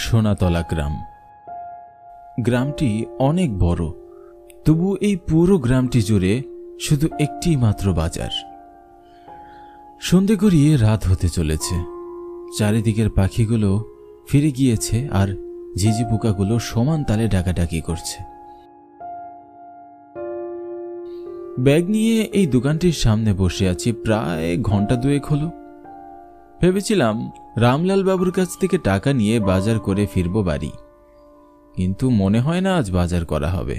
সোনাতলা গ্রাম। গ্রামটি অনেক বড়, তবু এই পুরো গ্রামটি জুড়ে শুধু একটি মাত্র বাজার। সন্ধে গড়িয়ে রাত হতে চলেছে। চারিদিকের পাখিগুলো ফিরে গিয়েছে আর ঝিঝি পোকাগুলো সমান তালে ডাকাডাকি করছে। ব্যাগ নিয়ে এই দোকানটির সামনে বসে আছি প্রায় ঘন্টা দুয়েক হলো। ভেবেছিলাম রামলাল বাবুর কাছ থেকে টাকা নিয়ে বাজার করে ফিরব বাড়ি, কিন্তু মনে হয় না আজ বাজার করা হবে।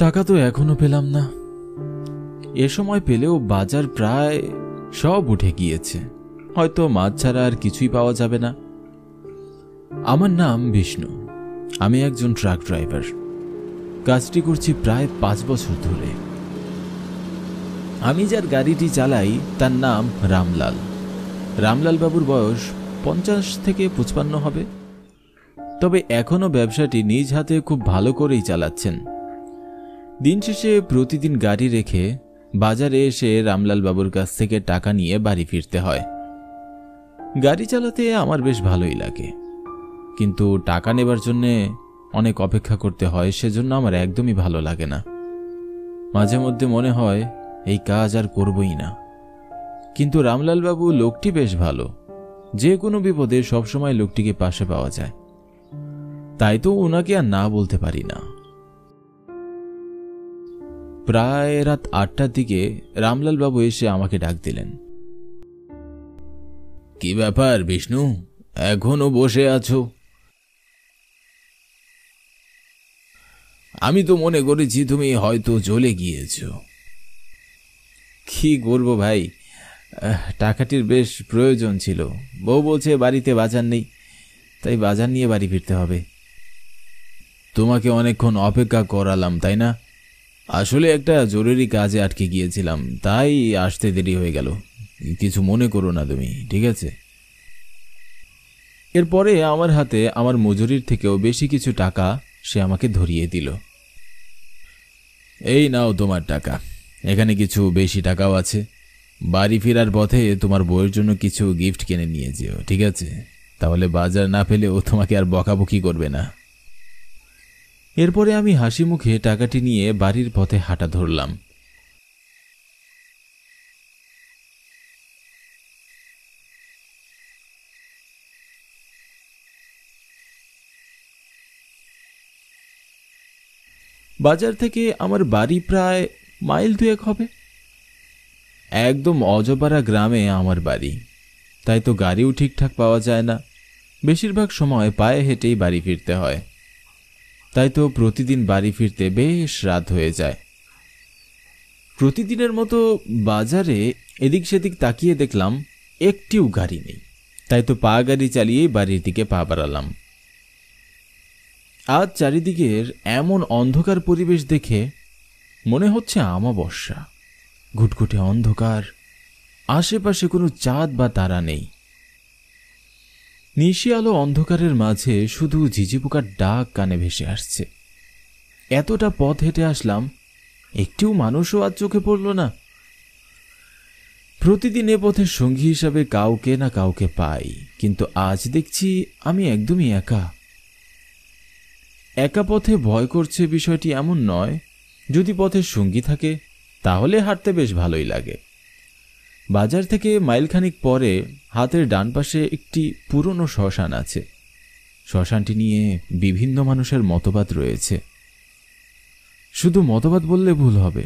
টাকা তো এখনো পেলাম না। এ সময় পেলেও বাজার প্রায় সব উঠে গিয়েছে, হয়তো মাছ ছাড়া আর কিছুই পাওয়া যাবে না। আমার নাম বিষ্ণু, আমি একজন ট্রাক ড্রাইভার। কাজটি করছি প্রায় 5 বছর ধরে। আমি যার গাড়িটি চালাই তার নাম রামলাল। রামলাল বাবুর বয়স 50 থেকে 55 হবে, তবে এখনো ব্যবসাটি নিজ হাতে খুব ভালো করেই চালাচ্ছেন। দিন শেষে প্রতিদিন গাড়ি রেখে বাজারে এসে রামলাল বাবুর কাছ থেকে টাকা নিয়ে বাড়ি ফিরতে হয়। গাড়ি চালাতে আমার বেশ ভালোই লাগে, কিন্তু টাকা নেবার জন্য অনেক অপেক্ষা করতে হয়, সেজন্য আমার একদমই ভালো লাগে না। মাঝে মধ্যে মনে হয় এই কাজ আর করবই না। কিন্তু রামলাল বাবু লোকটি বেশ ভালো, যে কোনো বিপদে সবসময় লোকটিকে পাশে পাওয়া যায়, তাই তো ওনাকে আর না বলতে পারি না। প্রায় রাত 8টার দিকে রামলাল বাবু এসে আমাকে ডাক দিলেন। কি ব্যাপার বিষ্ণু, এখনো বসে আছো? আমি তো মনে করেছি তুমি হয়তো চলে গিয়েছো। কি করব ভাই, টাকাটির বেশ প্রয়োজন ছিল। বউ বলছে বাড়িতে বাজার নেই, তাই বাজার নিয়ে বাড়ি ফিরতে হবে। তোমাকে অনেকক্ষণ অপেক্ষা করালাম তাই না? আসলে একটা জরুরি কাজে আটকে গিয়েছিলাম, তাই আসতে দেরি হয়ে গেল। কিছু মনে করো না তুমি, ঠিক আছে? এরপরে আমার হাতে আমার মজুরির থেকেও বেশি কিছু টাকা সে আমাকে ধরিয়ে দিল। এই নাও তোমার টাকা, এখানে কিছু বেশি টাকাও আছে। বাড়ি ফেরার পথে তোমার বউয়ের জন্য কিছু গিফট কিনে নিয়ে যেও, ঠিক আছে? তাহলে বাজার না পেলেও তোমাকে আর বকাবকি করবে না। এরপরে আমি হাসি মুখে টাকাটি নিয়ে বাড়ির পথে হাঁটা ধরলাম। বাজার থেকে আমার বাড়ি প্রায় মাইল 2 হবে। একদম অজপাড়া গ্রামে আমার বাড়ি, তাই তো গাড়িও ঠিকঠাক পাওয়া যায় না। বেশিরভাগ সময় পায়ে হেঁটেই বাড়ি ফিরতে হয়, তাই তো প্রতিদিন বাড়ি ফিরতে বেশ রাত হয়ে যায়। প্রতিদিনের মতো বাজারে এদিক সেদিক তাকিয়ে দেখলাম একটিও গাড়ি নেই, তাই তো পা গাড়ি চালিয়েই বাড়ির দিকে পা বাড়ালাম। আজ চারিদিকের এমন অন্ধকার পরিবেশ দেখে মনে হচ্ছে আমাবস্যা। ঘুটঘুটে অন্ধকার, আশেপাশে কোনো চাঁদ বা তারা নেই। নিশি আলো অন্ধকারের মাঝে শুধু ঝিঝি পোকার ডাক কানে ভেসে আসছে। এতটা পথ হেঁটে আসলাম, একটিও মানুষও আজ চোখে পড়ল না। প্রতিদিন এ পথের সঙ্গী হিসাবে কাউকে না কাউকে পাই, কিন্তু আজ দেখছি আমি একদমই একা। একা পথে ভয় করছে বিষয়টি এমন নয়, যদি পথের সঙ্গী থাকে তাহলে হাঁটতে বেশ ভালোই লাগে। বাজার থেকে মাইলখানিক পরে হাতের ডান পাশে একটি পুরনো শ্মশান আছে। শ্মশানটি নিয়ে বিভিন্ন মানুষের মতবাদ রয়েছে। শুধু মতবাদ বললে ভুল হবে,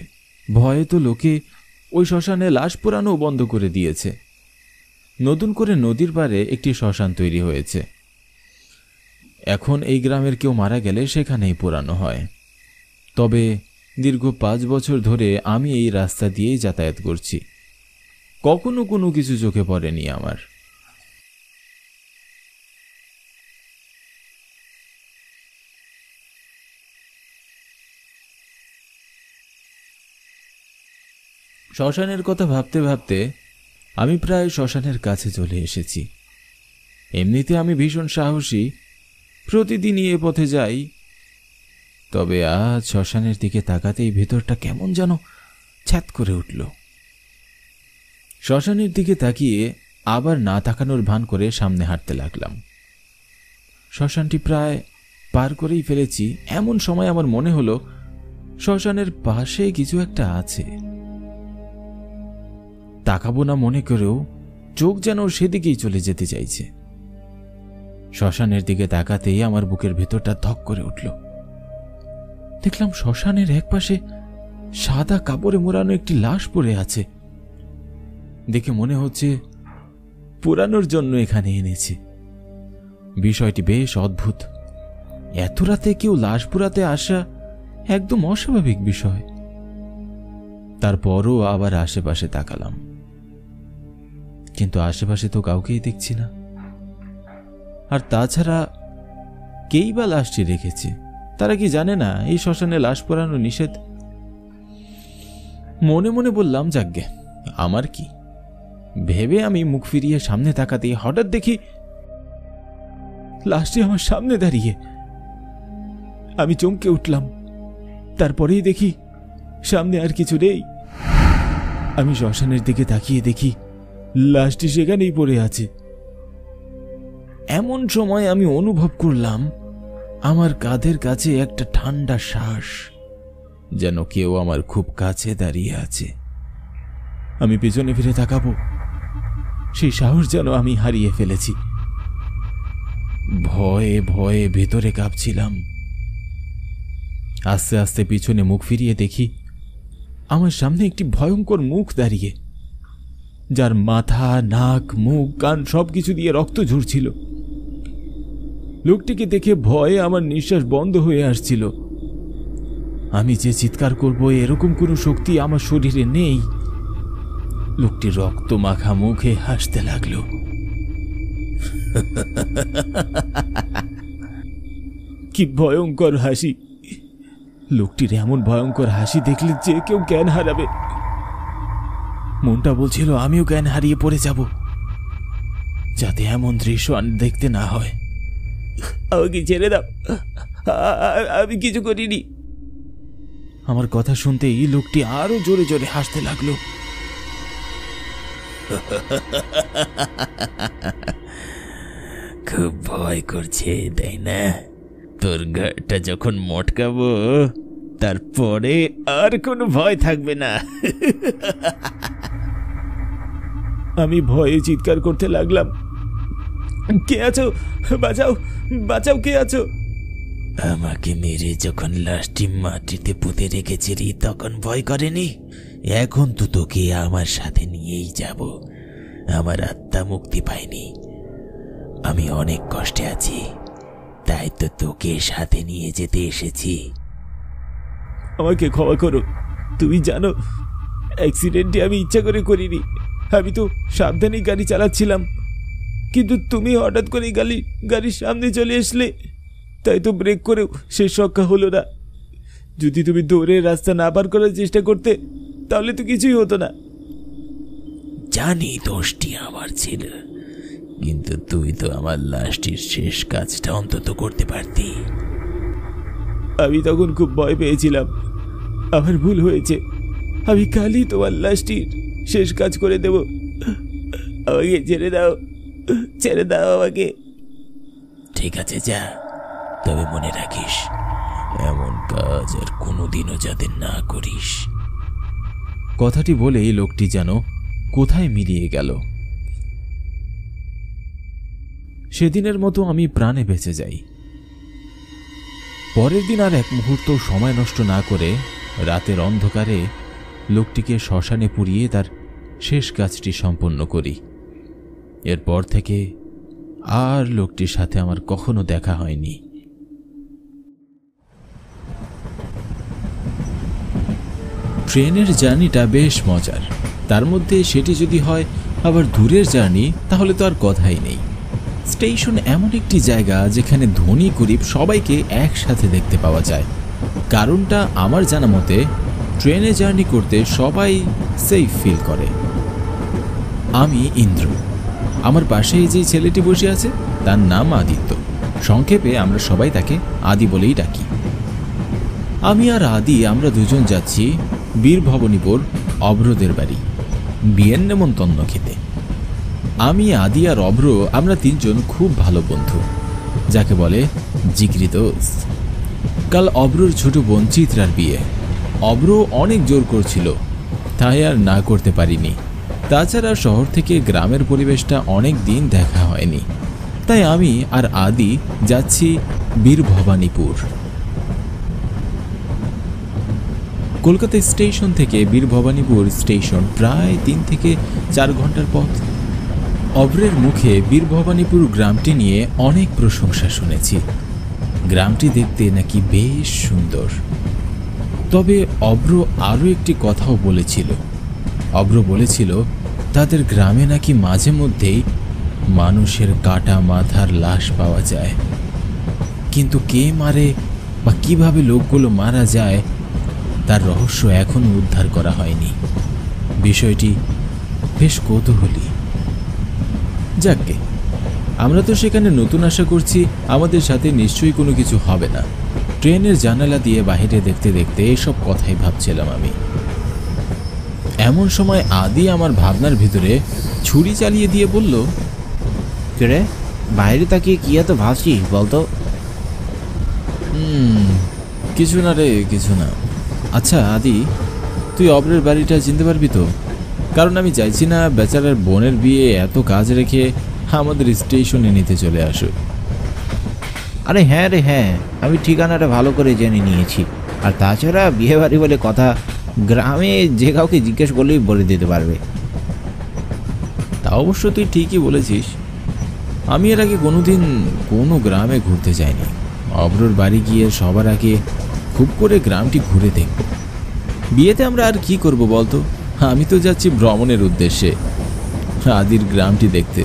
ভয়ে তো লোকে ওই শ্মশানে লাশ পোড়ানো বন্ধ করে দিয়েছে। নতুন করে নদীর পাড়ে একটি শ্মশান তৈরি হয়েছে। এখন এই গ্রামের কেউ মারা গেলে সেখানেই পোড়ানো হয়। তবে দীর্ঘ 5 বছর ধরে আমি এই রাস্তা দিয়েই যাতায়াত করছি, কখনো কোনো কিছু চোখে পড়েনি আমার। শ্মশানের কথা ভাবতে ভাবতে আমি প্রায় শ্মশানের কাছে চলে এসেছি। এমনিতে আমি ভীষণ সাহসী, প্রতিদিনই এ পথে যাই, তবে আজ শ্মশানের দিকে তাকাতেই ভেতরটা কেমন যেন ছ্যাত করে উঠল। শ্মশানের দিকে তাকিয়ে আবার না তাকানোর ভান করে সামনে হাঁটতে লাগলাম। শ্মশানটি প্রায় পার করেই ফেলেছি, এমন সময় আমার মনে হলো শ্মশানের পাশে কিছু একটা আছে। তাকাবো না মনে করেও চোখ যেন সেদিকেই চলে যেতে চাইছে। শ্মশানের দিকে তাকাতেই আমার বুকের ভেতরটা ধক করে উঠল। দেখলাম শ্মশানের একপাশে সাদা কাপড়ে মোড়ানো একটি লাশ পড়ে আছে। দেখে মনে হচ্ছে পোড়ানোর জন্য এখানে এনেছে। বিষয়টি বেশ অদ্ভুত। এত রাতে কেউ লাশ পোড়াতে আসা একদম অস্বাভাবিক বিষয়। তারপরও আবার আশেপাশে তাকালাম, কিন্তু আশেপাশে তো কাউকেই দেখছি না। আর তাছাড়া কেই বা লাশটি রেখেছে? তারা কি জানে না এই শ্মশানে লাশ পোড়ানো নিষেধ? মনে মনে বললাম, যাগ্গে আমার কি, ভেবে আমি মুখ ফিরিয়ে সামনে তাকাতেই হঠাৎ দেখি লাশটি আমার সামনে দাঁড়িয়ে। আমি চমকে উঠলাম। তারপরেই দেখি সামনে আর কিছু নেই। আমি শ্মশানের দিকে তাকিয়ে দেখি লাশটি সেখানেই পড়ে আছে। এমন সময় আমি অনুভব করলাম আমার কাঁধের কাছে একটা ঠান্ডা শ্বাস, যেন কেউ আমার খুব কাছে দাঁড়িয়ে আছে। আমি পেছনে ফিরে তাকাবো, সেই সাহস যেন আমি হারিয়ে ফেলেছি। ভয়ে ভয়ে ভেতরে কাঁপছিলাম। আস্তে আস্তে পিছনে মুখ ফিরিয়ে দেখি আমার সামনে একটি ভয়ঙ্কর মুখ দাঁড়িয়ে, যার মাথা, নাক, মুখ, কান সবকিছু দিয়ে রক্ত ঝরছিল। লোকটিকে দেখে ভয়ে আমার নিঃশ্বাস বন্ধ হয়ে আসছিল। আমি যে চিৎকার করব এরকম কোনো শক্তি আমার শরীরে নেই। লোকটি রক্ত মাখা মুখে হাসতে লাগলো। কি ভয়ঙ্কর হাসি! লোকটির এমন ভয়ঙ্কর হাসি দেখলে যে কেউ জ্ঞান হারাবে। মনটা বলছিল আমিও জ্ঞান হারিয়ে পড়ে যাব, যাতে এমন দৃশ্য দেখতে না হয়। আমাকে ছেড়ে দাও, আমি কিছু করিনি। আমার কথা শুনতেই লোকটি আরো জোরে জোরে হাসতে লাগলো। খুব ভয় করছে তাই না? তোর গাটা যখন মটকাবো তারপরে আর কোনো ভয় থাকবে না। আমি ভয়ে চিৎকার করতে লাগলাম, কে আছো? বাঁচাও, বাঁচাও, কে আছো? আমাকে মেরে যখন লাশটি মাটিতে পুঁতে রেখেছিলি তখন ভয় করেনি? এখন তো তোকে আমার সাথে নিয়েই যাব। আমার আত্মা মুক্তি পায়নি, আমি অনেক কষ্টে আছি, তাই তো তোকে সাথে নিয়ে যেতে এসেছি। আমাকে ক্ষমা করো, তুমি জানো অ্যাক্সিডেন্টটি আমি ইচ্ছা করে করিনি। আমি তো সাবধানে গাড়ি চালাচ্ছিলাম, কিন্তু তুমি হঠাৎ করে গাড়ির সামনে চলে আসলে, তাই তো ব্রেক করেও শেষ রক্ষা হলো না। যদি তুমি দৌড়ে রাস্তা না পার করার চেষ্টা করতে তাহলে তো কিছুই হতো না। জানি দোষটি আমার ছিল, কিন্তু তুই তো আমার লাশটির শেষ কাজটা অন্তত করতে পারতি। আমি তখন খুব ভয় পেয়েছিলাম, আমার ভুল হয়েছে। আমি কালই তোমার লাশটির শেষ কাজ করে দেব। আমাকে ছেড়ে দাও, ছেড়ে দাও আমাকে। ঠিক আছে যা, তবে মনে রাখিস এমন কাজ আর কোনোদিনও যাতে না করিস। কথাটি বলেই লোকটি যেন কোথায় মিলিয়ে গেল। সেদিনের মতো আমি প্রাণে বেঁচে যাই। পরের দিন আর এক মুহূর্ত সময় নষ্ট না করে রাতের অন্ধকারে লোকটিকে শ্মশানে পুড়িয়ে তার শেষ কাজটি সম্পন্ন করি। এরপর থেকে আর লোকটির সাথে আমার কখনো দেখা হয়নি। ট্রেনের জার্নিটা বেশ মজার, তার মধ্যে সেটি যদি হয় আবার দূরের জার্নি তাহলে তো আর কথাই নেই। স্টেশন এমন একটি জায়গা যেখানে ধনী গরিব সবাইকে একসাথে দেখতে পাওয়া যায়। কারণটা আমার জানা মতে ট্রেনে জার্নি করতে সবাই সেফ ফিল করে। আমি ইন্দ্র, আমার পাশে যে ছেলেটি বসে আছে তার নাম আদিত্য, সংক্ষেপে আমরা সবাই তাকে আদি বলেই ডাকি। আমি আর আদি আমরা দুজন যাচ্ছি বীরভবনীপুর অভ্রদের বাড়ি বিয়ের নেমন্তন্ন খেতে। আমি, আদি আর অভ্র আমরা তিনজন খুব ভালো বন্ধু। যাকে বলে জিগরি দোস্ত। কাল অব্রর ছোট বোন চিত্রার বিয়ে। অব্র অনেক জোর করছিল, তাই আর না করতে পারিনি। তাছাড়া শহর থেকে গ্রামের পরিবেশটা অনেক দিন দেখা হয়নি, তাই আমি আর আদি যাচ্ছি বীরভবানীপুর। কলকাতা স্টেশন থেকে বীরভবানীপুর স্টেশন প্রায় 3 থেকে 4 ঘন্টার পথ। অব্রের মুখে বীরভবানীপুর গ্রামটি নিয়ে অনেক প্রশংসা শুনেছি। গ্রামটি দেখতে নাকি বেশ সুন্দর। তবে অব্র আরও একটি কথাও বলেছিল। অব্র বলেছিল তাদের গ্রামে নাকি মাঝে মধ্যেই মানুষের কাটা মাথার লাশ পাওয়া যায়, কিন্তু কে মারে বা কিভাবে লোকগুলো মারা যায় তার রহস্য এখনো উদ্ধার করা হয়নি। বিষয়টি বেশ কৌতূহলী। যাকে আমরা তো সেখানে নতুন আশা করছি আমাদের সাথে নিশ্চয়ই কোনো কিছু হবে না। ট্রেনের জানালা দিয়ে বাইরে দেখতে দেখতে এসব কথাই ভাবছিলাম আমি। এমন সময় আদি আমার ভাবনার ভিতরে ছুরি চালিয়ে দিয়ে বলল, রে বাইরে তাকিয়ে কি এত ভাবছিস বলতো? কিছু না রে, কিছু না। আচ্ছা আদি, তুই অব্রের বাড়িটা চিনতে পারবি তো? কারণ আমি চাইছি না বেচারার বোনের বিয়ে এত কাজ রেখে আমাদের স্টেশনে নিতে চলে আসুক। আরে হ্যাঁ রে হ্যাঁ, আমি ঠিকানাটা ভালো করে জেনে নিয়েছি। আর তাছাড়া বিয়ে বাড়ি বলে কথা, গ্রামে যে কাউকে জিজ্ঞেস করলেই বলে দিতে পারবে। তা অবশ্য তুই ঠিকই বলেছিস। আমি এর আগে কোনোদিন কোনো গ্রামে ঘুরতে যাইনি। অব্রর বাড়ি গিয়ে সবার আগে খুব করে গ্রামটি ঘুরে দেখব। বিয়েতে আমরা আর কি করব বলতো? আমি তো যাচ্ছি ভ্রমণের উদ্দেশ্যে, আদির গ্রামটি দেখতে।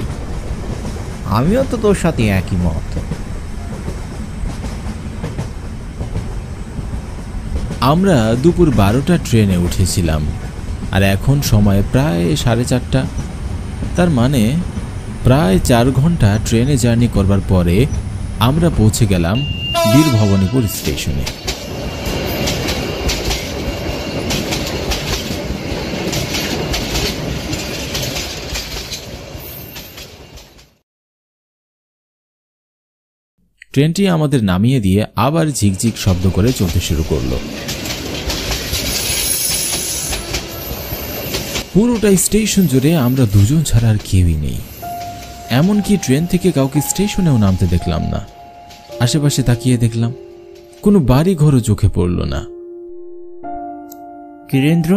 আমিও তো তোর সাথে একই মত। আমরা দুপুর 12টা ট্রেনে উঠেছিলাম, আর এখন সময় প্রায় 4:30। তার মানে প্রায় 4 ঘন্টা ট্রেনে জার্নি করবার পরে আমরা পৌঁছে গেলাম বীরভবানীপুর স্টেশনে। ট্রেনটি আমাদের নামিয়ে দিয়ে আবার ঝিকঝিক শব্দ করে চলতে শুরু করলো। পুরোটা স্টেশন জুড়ে আমরা দুজন ছাড়া আর কেউই নেই। এমনকি ট্রেন থেকে কাউকে স্টেশনেও নামতে দেখলাম না। আশেপাশে তাকিয়ে দেখলাম কোনো বাড়ি ঘরও চোখে পড়ল না। কিরেন্দ্র,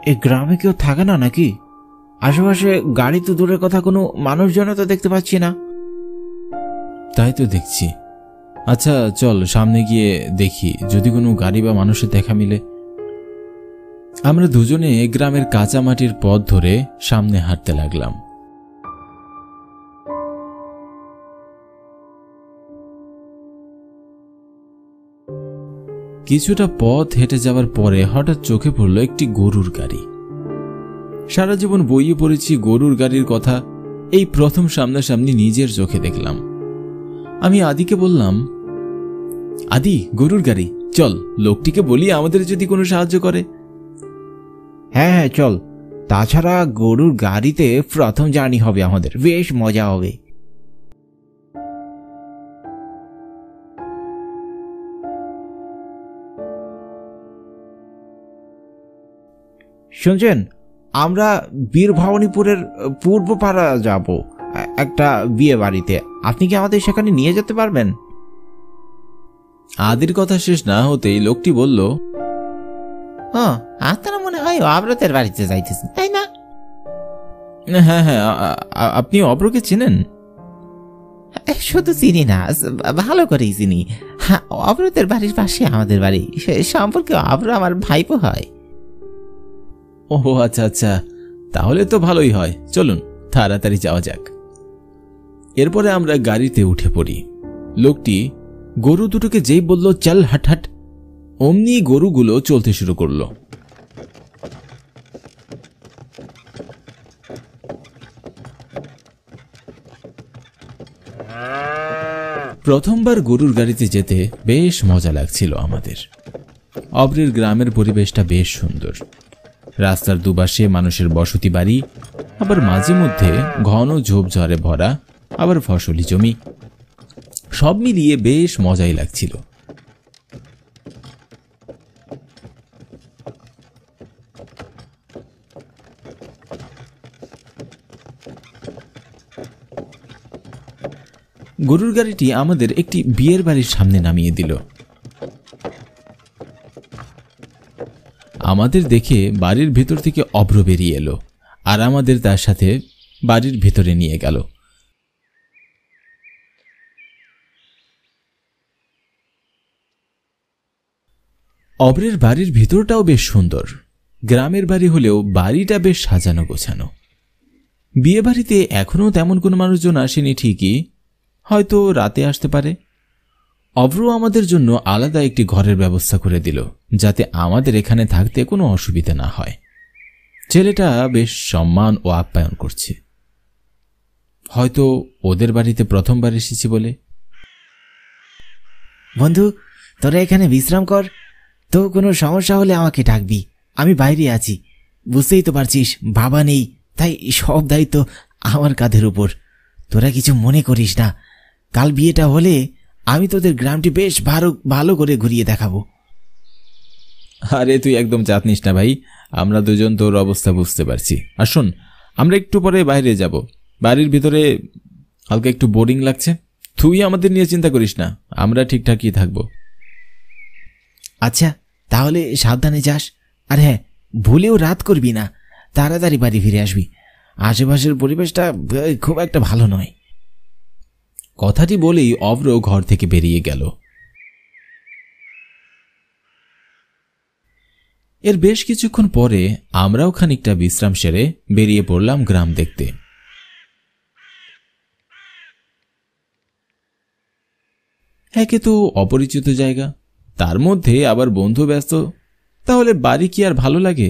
এই গ্রামে কেউ থাকে না নাকি? আশেপাশে গাড়ি তো দূরের কথা, কোনো মানুষজন তো দেখতে পাচ্ছি না। তাই তো দেখছি। আচ্ছা চল সামনে গিয়ে দেখি যদি কোনো গাড়ি বা মানুষের দেখা মিলে। আমরা দুজনে গ্রামের কাঁচা মাটির পথ ধরে সামনে হাঁটতে লাগলাম। কিছুটা পথ হেঁটে যাওয়ার পরে হঠাৎ চোখে পড়ল একটি গরুর গাড়ি। সারা জীবন বইয়ে পড়েছি গরুর গাড়ির কথা, এই প্রথম সামনাসামনি নিজের চোখে দেখলাম। আমি আদিকে বললাম, আদি গরুর গাড়ি, চল লোকটিকে বলি আমাদের যদি কোনো সাহায্য করে। হ্যাঁ হ্যাঁ চল। তাছাড়া গরুর গাড়িতে প্রথম জার্নি হবে আমাদের, বেশ মজা হবে। শুনছেন, আমরা বীরভবানীপুরের পূর্ব পাড়া যাব একটা বিয়ে বাড়িতে। আপনি কি আমাদের সেখানে নিয়ে যেতে পারবেন? আদির কথা শেষ না হতেই লোকটি বলল, আপনারা মনে হয় অব্রতের বাড়িতে যাইতেছেন, তাই না? হ্যাঁ হ্যাঁ, আপনি অব্রকে চেনেন? শুধু চিনি না, ভালো করেই চিনি। অব্রতের বাড়ির পাশে আমাদের বাড়ি, সে সম্পর্কে অব্র আমার ভাইপো হয়। ও আচ্ছা আচ্ছা, তাহলে তো ভালোই হয়। চলুন তাড়াতাড়ি যাওয়া যাক। এরপরে আমরা গাড়িতে উঠে পড়ি। লোকটি গরু দুটোকে যেই বলল চল হাট হাট, অমনি গরুগুলো চলতে শুরু করলো। প্রথমবার গরুর গাড়িতে যেতে বেশ মজা লাগছিল আমাদের। অব্রের গ্রামের পরিবেশটা বেশ সুন্দর। রাস্তার দুপাশে মানুষের বসতি বাড়ি, আবার মাঝে মধ্যে ঘন ঝোপঝাড়ে ভরা আবার ফসলি জমি। সব মিলিয়ে বেশ মজাই লাগছিল। গরুর গাড়িটি আমাদের একটি বিয়ের বাড়ির সামনে নামিয়ে দিল। আমাদের দেখে বাড়ির ভেতর থেকে অভ্র বেরিয়ে এলো আর আমাদের তার সাথে বাড়ির ভেতরে নিয়ে গেল। অভ্রের বাড়ির ভিতরটাও বেশ সুন্দর। গ্রামের বাড়ি হলেও বাড়িটা বেশ সাজানো গোছানো। বিয়ে বাড়িতে এখনও তেমন কোনো মানুষজন আসেনি ঠিকই, হয়তো রাতে আসতে পারে। অভ্র আমাদের জন্য আলাদা একটি ঘরের ব্যবস্থা করে দিল, যাতে আমাদের এখানে থাকতে কোনো অসুবিধা না হয়। ছেলেটা বেশ সম্মান ও আপ্যায়ন করছে, হয়তো ওদের বাড়িতে প্রথমবার এসেছি বলে। বন্ধু, তোরা এখানে বিশ্রাম কর, তো কোনো সমস্যা হলে আমাকে ডাকবি, আমি বাইরে আছি। বুঝতেই তো পারছিস বাবা নেই, তাই সব দায়িত্ব আমার কাঁধের উপর। তোরা কিছু মনে করিস না, কাল বিয়েটা হলে আমি তোদের গ্রামটি বেশ ভালো করে ঘুরিয়ে দেখাবো। আরে তুই একদম চাপ নিস না ভাই, আমরা দুজন তোর অবস্থা বুঝতে পারছি। আর শোন, আমরা একটু পরে বাইরে যাব, বাড়ির ভিতরে হালকা একটু বোরিং লাগছে। তুই আমাদের নিয়ে চিন্তা করিস না, আমরা ঠিকঠাকই থাকবো। আচ্ছা, তাহলে সাবধানে যাস। আর হ্যাঁ, ভুলেও রাত করবি না, তাড়াতাড়ি বাড়ি ফিরে আসবি। আশেপাশের পরিবেশটা খুব একটা ভালো নয়। কথাটি বলেই অভ্র ঘর থেকে বেরিয়ে গেল। এর বেশ কিছুক্ষণ পরে আমরাও খানিকটা বিশ্রাম সেরে বেরিয়ে পড়লাম গ্রাম দেখতে। একে তো অপরিচিত জায়গা, তার মধ্যে আবার বন্ধু ব্যস্ত, তাহলে বাড়ি কি আর ভালো লাগে?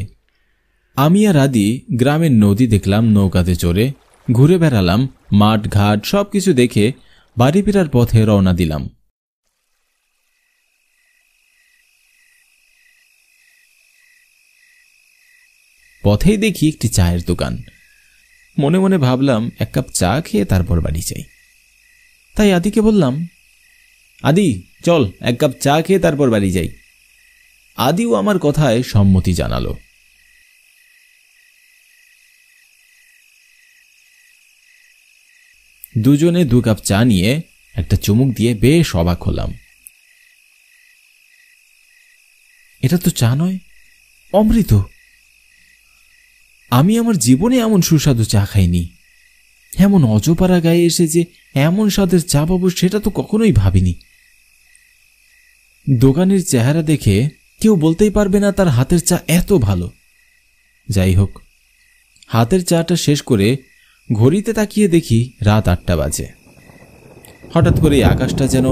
আমি আর আদি গ্রামের নদী দেখলাম নৌকাতে চড়ে, ঘুরে বেড়ালাম, মাঠ ঘাট সবকিছু দেখে বাড়ি ফেরার পথে রওনা দিলাম। পথেই দেখি একটি চায়ের দোকান। মনে মনে ভাবলাম এক কাপ চা খেয়ে তারপর বাড়ি যাই। তাই আদিকে বললাম, আদি চল এক কাপ চা খেয়ে তারপর বাড়ি যাই। আদিও আমার কথায় সম্মতি জানালো। দুজনে 2 কাপ চা নিয়ে একটা চুমুক দিয়ে বেশ অবাক হলাম। এটা তো চা নয়, অমৃত। আমি আমার জীবনে এমন সুস্বাদু চা খাইনি। এমন অজপাড়া গায়ে এসে যে এমন স্বাদের চা পাবো সেটা তো কখনোই ভাবিনি। দোকানের চেহারা দেখে কেউ বলতেই পারবে না তার হাতের চা এত ভালো। যাই হোক, হাতের চাটা শেষ করে ঘড়িতে তাকিয়ে দেখি রাত 8টা বাজে। হঠাৎ করে আকাশটা যেন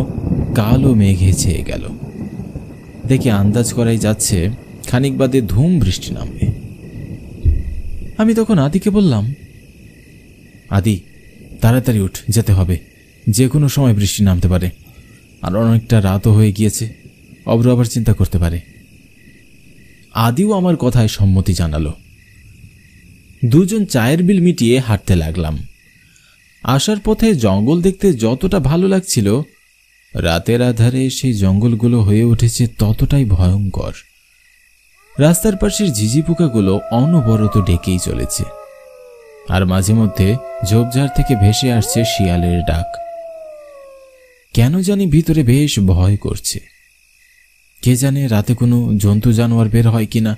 কালো মেঘে ছেয়ে গেল। দেখে আন্দাজ করাই যাচ্ছে খানিক বাদে ধুম বৃষ্টি নামবে। আমি তখন আদিকে বললাম, আদি তাড়াতাড়ি উঠ, যেতে হবে, যে কোনো সময় বৃষ্টি নামতে পারে, আর অনেকটা রাতও হয়ে গিয়েছে, অভ্র আবার চিন্তা করতে পারে। আদিও আমার কথায় সম্মতি জানালো। দুজন চায়ের বিল মিটিয়ে হাঁটতে লাগলাম। আসার পথে জঙ্গল দেখতে যতটা ভালো লাগছিল, রাতের আধারে সেই জঙ্গলগুলো হয়ে উঠেছে ততটাই ভয়ঙ্কর। রাস্তার পাশের ঝিঝি পোকাগুলো অনবরত ডেকেই চলেছে, আর মাঝে মধ্যে ঝোপঝাড় থেকে ভেসে আসছে শিয়ালের ডাক। কেন জানি ভিতরে বেশ ভয় করছে। কে জানে রাতে কোনো জন্তু জানোয়ার বের হয় কিনা।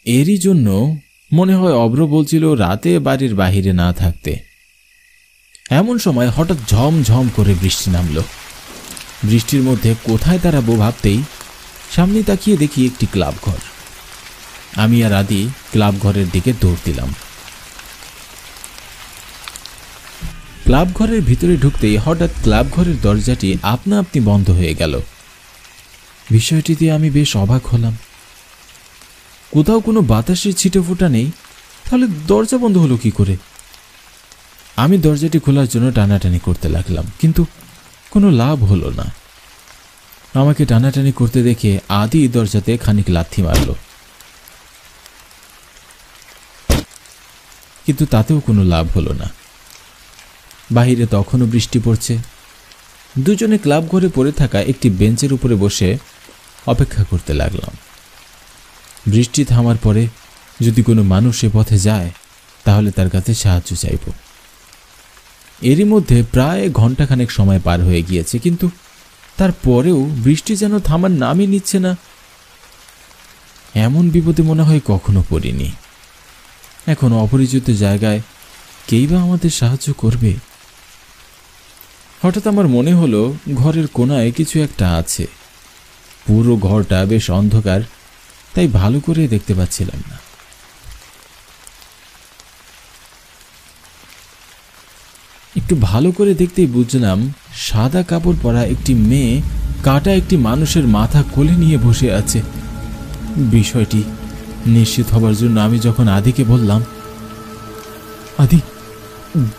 এরই জন্য মনে হয় অভ্র বলছিল রাতে বাড়ির বাহিরে না থাকতে। এমন সময় হঠাৎ ঝমঝম করে বৃষ্টি নামল। বৃষ্টির মধ্যে কোথায় দাঁড়াবো ভাবতেই সামনে তাকিয়ে দেখি একটি ক্লাব ঘর। আমি আর আদি ক্লাব ঘরের দিকে দৌড় দিলাম। ক্লাব ঘরের ভিতরে ঢুকতেই হঠাৎ ক্লাব ঘরের দরজাটি আপনা আপনি বন্ধ হয়ে গেল। বিষয়টিতে আমি বেশ অবাক হলাম। কোথাও কোনো বাতাসের ছিটে ফোঁটা নেই, তাহলে দরজা বন্ধ হলো কি করে? আমি দরজাটি খোলার জন্য টানাটানি করতে লাগলাম, কিন্তু কোনো লাভ হলো না। আমাকে টানাটানি করতে দেখে আদি দরজাতে খানিক লাথি মারল, কিন্তু তাতেও কোনো লাভ হলো না। বাহিরে তখনও বৃষ্টি পড়ছে। দুজনে ক্লাব ঘরে পড়ে থাকা একটি বেঞ্চের উপরে বসে অপেক্ষা করতে লাগলাম। বৃষ্টি থামার পরে যদি কোনো মানুষ এ পথে যায় তাহলে তার কাছে সাহায্য চাইব। এরই মধ্যে প্রায় ঘন্টাখানেক সময় পার হয়ে গিয়েছে, কিন্তু তারপরেও বৃষ্টি যেন থামার নামই নিচ্ছে না। এমন বিপদে মনে হয় কখনো পড়িনি। এখন অপরিচিত জায়গায় কেই বা আমাদের সাহায্য করবে? হঠাৎ আমার মনে হলো ঘরের কোনায় কিছু একটা আছে। পুরো ঘরটা বেশ অন্ধকার, তাই ভালো করে দেখতে পাচ্ছিলাম না। একটু ভালো করে দেখতেই বুঝলাম সাদা কাপড় পরা একটি মেয়ে কাটা একটি মানুষের মাথা কোলে নিয়ে বসে আছে। বিষয়টি নিশ্চিত হবার জন্য আমি যখন আদিকে বললাম, আদি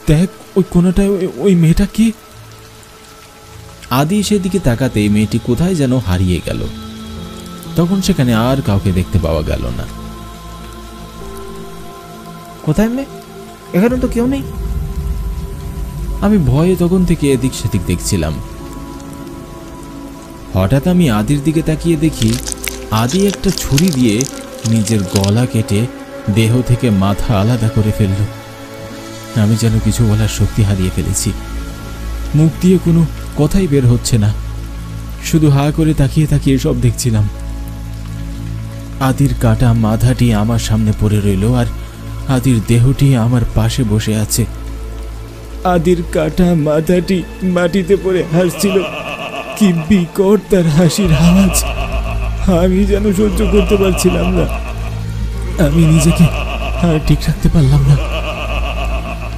দেখ ওই কোনাটায় ওই মেয়েটা কে? আদি সেদিকে তাকাতেই মেয়েটি কোথায় যেন হারিয়ে গেল। তখন সেখানে আর কাউকে দেখতে পাওয়া গেল না। কোথায় মেয়ে? এখানে তো কেউ নেই। আমি ভয়ে তখন থেকে এদিক সেদিক দেখছিলাম। হঠাৎ আমি আদির দিকে তাকিয়ে দেখি আদি একটা ছুরি দিয়ে নিজের গলা কেটে দেহ থেকে মাথা আলাদা করে ফেলল। আমি যেন কিছু বলার শক্তি হারিয়ে ফেলেছি। মুখ দিয়ে কোনো কথাই বের হচ্ছে না, শুধু হা করে তাকিয়ে তাকিয়ে সব দেখছিলাম। আদির কাটা মাথাটি আমার সামনে পড়ে রইল, আর আদির দেহটি আমার পাশে বসে আছে। আদির কাটা মাথাটি মাটিতে পড়ে হাসছিল। কি বিকট তার হাসির আওয়াজ! আমি যেন সহ্য করতে পারছিলাম না। আমি নিজেকে আর ঠিক রাখতে পারলাম না।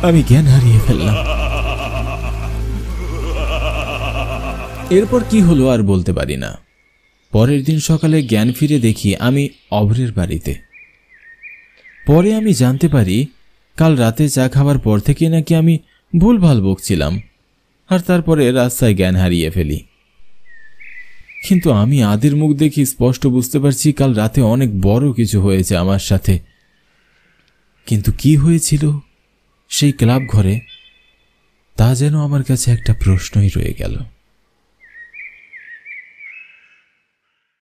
আমি জ্ঞান হারিয়ে ফেললাম। এরপর কি হলো আর বলতে পারি না। পরের দিন সকালে জ্ঞান ফিরে দেখি আমি অভ্রের বাড়িতে। পরে আমি জানতে পারি কাল রাতে চা খাবার পর থেকে নাকি আমি ভুলভাল বকছিলাম, আর তারপরে রাস্তায় জ্ঞান হারিয়ে ফেলি। কিন্তু আমি আদির মুখ দেখি স্পষ্ট বুঝতে পারছি কাল রাতে অনেক বড় কিছু হয়েছে আমার সাথে। কিন্তু কি হয়েছিল সেই ক্লাব ঘরে তা যেন আমার কাছে একটা প্রশ্নই রয়ে গেল।